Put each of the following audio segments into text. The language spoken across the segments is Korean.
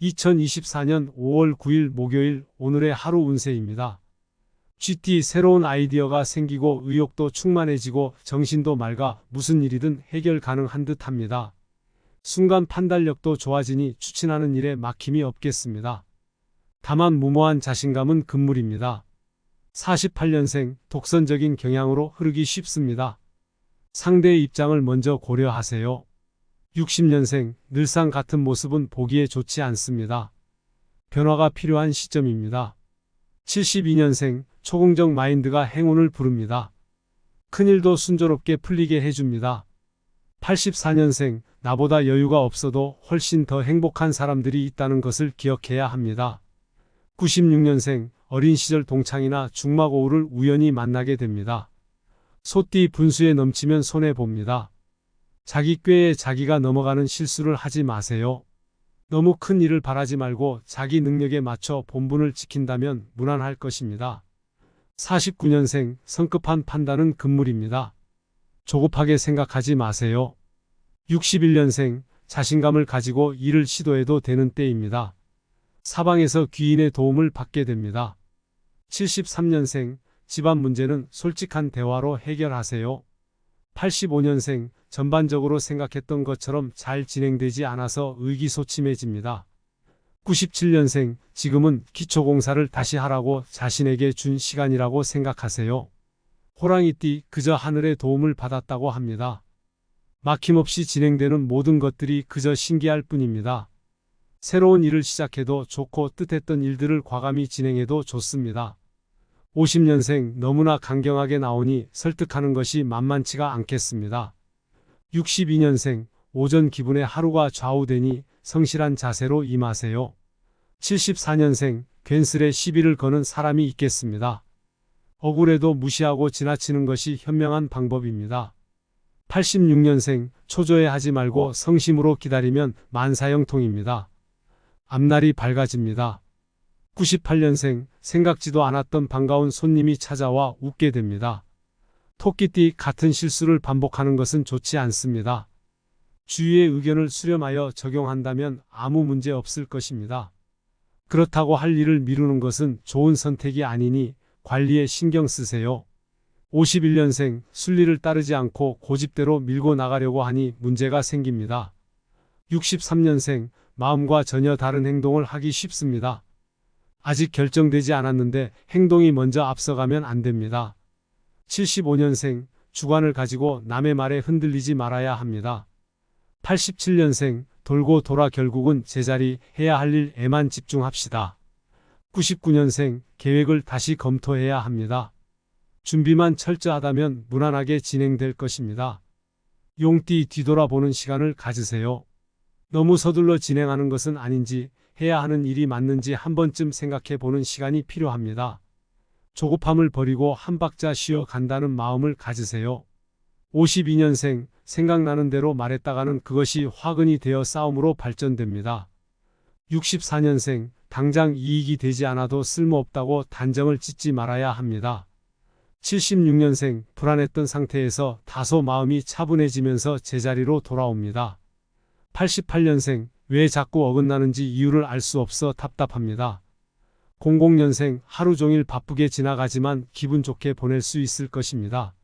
2024년 5월 9일 목요일 오늘의 하루 운세입니다. GT 새로운 아이디어가 생기고 의욕도 충만해지고 정신도 맑아 무슨 일이든 해결 가능한 듯 합니다. 순간 판단력도 좋아지니 추진하는 일에 막힘이 없겠습니다. 다만 무모한 자신감은 금물입니다. 48년생 독선적인 경향으로 흐르기 쉽습니다. 상대의 입장을 먼저 고려하세요. 60년생 늘상 같은 모습은 보기에 좋지 않습니다. 변화가 필요한 시점입니다. 72년생 초긍정 마인드가 행운을 부릅니다. 큰일도 순조롭게 풀리게 해줍니다. 84년생 나보다 여유가 없어도 훨씬 더 행복한 사람들이 있다는 것을 기억해야 합니다. 96년생 어린 시절 동창이나 중마고우를 우연히 만나게 됩니다. 소띠 분수에 넘치면 손해봅니다. 자기 꾀에 자기가 넘어가는 실수를 하지 마세요. 너무 큰 일을 바라지 말고 자기 능력에 맞춰 본분을 지킨다면 무난할 것입니다. 49년생 성급한 판단은 금물입니다. 조급하게 생각하지 마세요. 61년생 자신감을 가지고 일을 시도해도 되는 때입니다. 사방에서 귀인의 도움을 받게 됩니다. 73년생 집안 문제는 솔직한 대화로 해결하세요. 85년생 전반적으로 생각했던 것처럼 잘 진행되지 않아서 의기소침해집니다. 97년생 지금은 기초공사를 다시 하라고 자신에게 준 시간이라고 생각하세요. 호랑이띠 그저 하늘의 도움을 받았다고 합니다. 막힘없이 진행되는 모든 것들이 그저 신기할 뿐입니다. 새로운 일을 시작해도 좋고 뜻했던 일들을 과감히 진행해도 좋습니다. 50년생 너무나 강경하게 나오니 설득하는 것이 만만치가 않겠습니다. 62년생 오전 기분에 하루가 좌우되니 성실한 자세로 임하세요. 74년생 괜스레 시비를 거는 사람이 있겠습니다. 억울해도 무시하고 지나치는 것이 현명한 방법입니다. 86년생 초조해하지 말고 성심으로 기다리면 만사형통입니다. 앞날이 밝아집니다. 98년생 생각지도 않았던 반가운 손님이 찾아와 웃게 됩니다. 토끼띠 같은 실수를 반복하는 것은 좋지 않습니다. 주위의 의견을 수렴하여 적용한다면 아무 문제 없을 것입니다. 그렇다고 할 일을 미루는 것은 좋은 선택이 아니니 관리에 신경 쓰세요. 51년생 순리를 따르지 않고 고집대로 밀고 나가려고 하니 문제가 생깁니다. 63년생 마음과 전혀 다른 행동을 하기 쉽습니다. 아직 결정되지 않았는데 행동이 먼저 앞서가면 안 됩니다. 75년생 주관을 가지고 남의 말에 흔들리지 말아야 합니다. 87년생 돌고 돌아 결국은 제자리 해야 할 일에만 집중합시다. 99년생 계획을 다시 검토해야 합니다. 준비만 철저하다면 무난하게 진행될 것입니다. 용띠 뒤돌아보는 시간을 가지세요. 너무 서둘러 진행하는 것은 아닌지 해야 하는 일이 맞는지 한 번쯤 생각해 보는 시간이 필요합니다. 조급함을 버리고 한 박자 쉬어 간다는 마음을 가지세요. 52년생 생각나는 대로 말했다가는 그것이 화근이 되어 싸움으로 발전됩니다. 64년생 당장 이익이 되지 않아도 쓸모없다고 단정을 짓지 말아야 합니다. 76년생 불안했던 상태에서 다소 마음이 차분해지면서 제자리로 돌아옵니다. 88년생 왜 자꾸 어긋나는지 이유를 알 수 없어 답답합니다. 00년생 하루 종일 바쁘게 지나가지만 기분 좋게 보낼 수 있을 것입니다.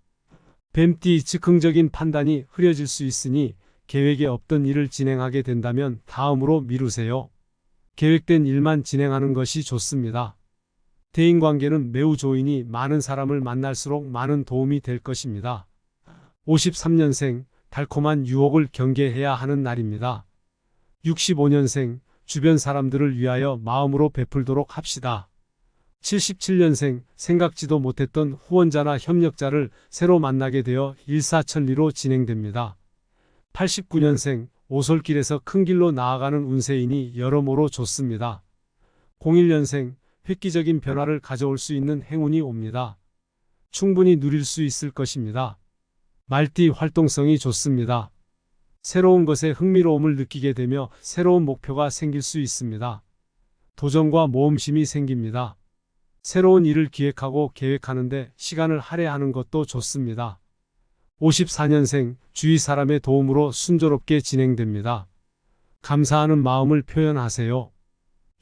뱀띠 즉흥적인 판단이 흐려질 수 있으니 계획에 없던 일을 진행하게 된다면 다음으로 미루세요. 계획된 일만 진행하는 것이 좋습니다. 대인관계는 매우 좋으니 많은 사람을 만날수록 많은 도움이 될 것입니다. 53년생 달콤한 유혹을 경계해야 하는 날입니다. 65년생 주변 사람들을 위하여 마음으로 베풀도록 합시다. 77년생 생각지도 못했던 후원자나 협력자를 새로 만나게 되어 일사천리로 진행됩니다. 89년생 오솔길에서 큰 길로 나아가는 운세이니 여러모로 좋습니다. 01년생 획기적인 변화를 가져올 수 있는 행운이 옵니다. 충분히 누릴 수 있을 것입니다. 말띠 활동성이 좋습니다. 새로운 것에 흥미로움을 느끼게 되며 새로운 목표가 생길 수 있습니다. 도전과 모험심이 생깁니다. 새로운 일을 기획하고 계획하는데 시간을 할애하는 것도 좋습니다. 54년생 주위 사람의 도움으로 순조롭게 진행됩니다. 감사하는 마음을 표현하세요.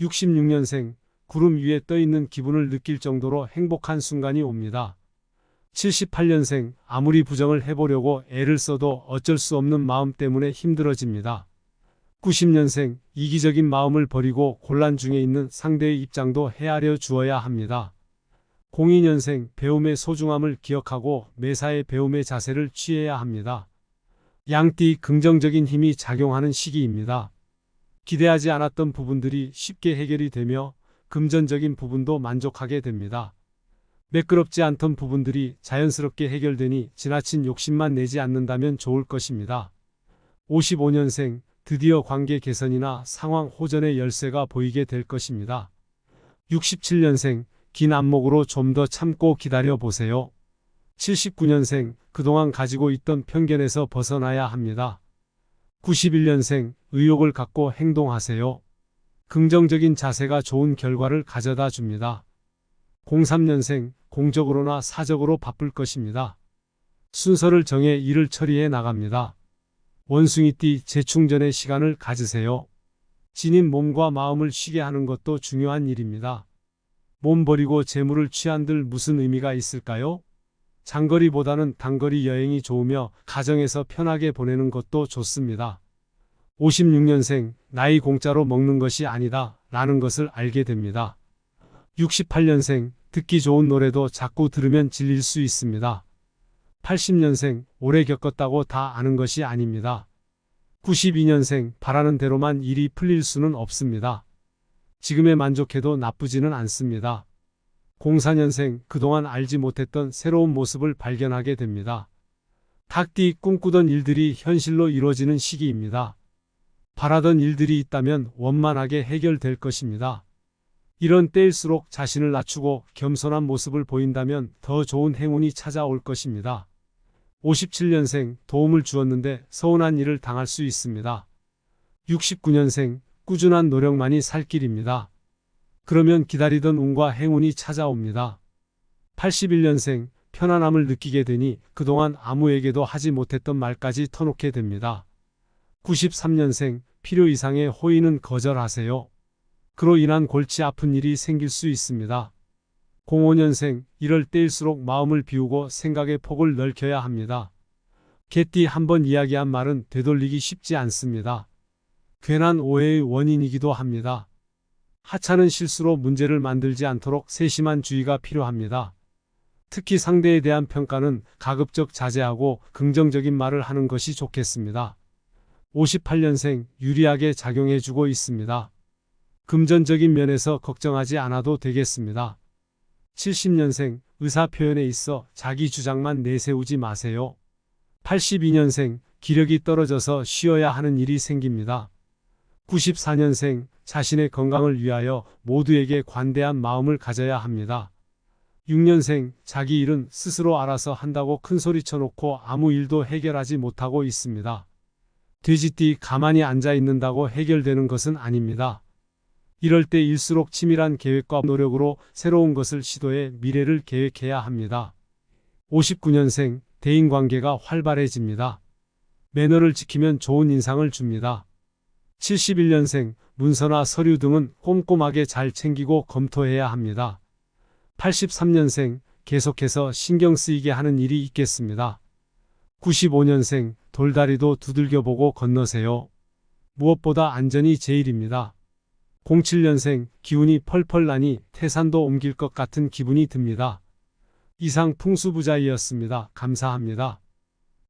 66년생, 구름 위에 떠 있는 기분을 느낄 정도로 행복한 순간이 옵니다. 78년생, 아무리 부정을 해보려고 애를 써도 어쩔 수 없는 마음 때문에 힘들어집니다. 90년생, 이기적인 마음을 버리고 곤란 중에 있는 상대의 입장도 헤아려 주어야 합니다. 02년생, 배움의 소중함을 기억하고 매사에 배움의 자세를 취해야 합니다. 양띠 긍정적인 힘이 작용하는 시기입니다. 기대하지 않았던 부분들이 쉽게 해결이 되며 금전적인 부분도 만족하게 됩니다. 매끄럽지 않던 부분들이 자연스럽게 해결되니 지나친 욕심만 내지 않는다면 좋을 것입니다. 55년생, 드디어 관계 개선이나 상황 호전의 열쇠가 보이게 될 것입니다. 67년생, 긴 안목으로 좀 더 참고 기다려 보세요. 79년생, 그동안 가지고 있던 편견에서 벗어나야 합니다. 91년생, 의욕을 갖고 행동하세요. 긍정적인 자세가 좋은 결과를 가져다 줍니다. 03년생, 공적으로나 사적으로 바쁠 것입니다. 순서를 정해 일을 처리해 나갑니다. 원숭이띠, 재충전의 시간을 가지세요. 지닌 몸과 마음을 쉬게 하는 것도 중요한 일입니다. 몸 버리고 재물을 취한들 무슨 의미가 있을까요? 장거리보다는 단거리 여행이 좋으며 가정에서 편하게 보내는 것도 좋습니다. 56년생, 나이 공짜로 먹는 것이 아니다 라는 것을 알게 됩니다. 68년생, 듣기 좋은 노래도 자꾸 들으면 질릴 수 있습니다. 80년생, 오래 겪었다고 다 아는 것이 아닙니다. 92년생, 바라는 대로만 일이 풀릴 수는 없습니다. 지금에 만족해도 나쁘지는 않습니다. 04년생, 그동안 알지 못했던 새로운 모습을 발견하게 됩니다. 닭띠, 꿈꾸던 일들이 현실로 이루어지는 시기입니다. 바라던 일들이 있다면 원만하게 해결될 것입니다. 이런 때일수록 자신을 낮추고 겸손한 모습을 보인다면 더 좋은 행운이 찾아올 것입니다. 57년생, 도움을 주었는데 서운한 일을 당할 수 있습니다. 69년생, 꾸준한 노력만이 살 길입니다. 그러면 기다리던 운과 행운이 찾아옵니다. 81년생, 편안함을 느끼게 되니 그동안 아무에게도 하지 못했던 말까지 터놓게 됩니다. 93년생, 필요 이상의 호의는 거절하세요. 그로 인한 골치 아픈 일이 생길 수 있습니다. 05년생, 이럴 때일수록 마음을 비우고 생각의 폭을 넓혀야 합니다. 개띠, 한번 이야기한 말은 되돌리기 쉽지 않습니다. 괜한 오해의 원인이기도 합니다. 하찮은 실수로 문제를 만들지 않도록 세심한 주의가 필요합니다. 특히 상대에 대한 평가는 가급적 자제하고 긍정적인 말을 하는 것이 좋겠습니다. 58년생, 유리하게 작용해주고 있습니다. 금전적인 면에서 걱정하지 않아도 되겠습니다. 70년생, 의사 표현에 있어 자기 주장만 내세우지 마세요. 82년생, 기력이 떨어져서 쉬어야 하는 일이 생깁니다. 94년생, 자신의 건강을 위하여 모두에게 관대한 마음을 가져야 합니다. 6년생, 자기 일은 스스로 알아서 한다고 큰소리 쳐놓고 아무 일도 해결하지 못하고 있습니다. 돼지띠, 가만히 앉아 있는다고 해결되는 것은 아닙니다. 이럴 때일수록 치밀한 계획과 노력으로 새로운 것을 시도해 미래를 계획해야 합니다. 59년생, 대인관계가 활발해집니다. 매너를 지키면 좋은 인상을 줍니다. 71년생, 문서나 서류 등은 꼼꼼하게 잘 챙기고 검토해야 합니다. 83년생, 계속해서 신경 쓰이게 하는 일이 있겠습니다. 95년생, 돌다리도 두들겨보고 건너세요. 무엇보다 안전이 제일입니다. 07년생, 기운이 펄펄 나니 태산도 옮길 것 같은 기분이 듭니다. 이상 풍수부자이었습니다. 감사합니다.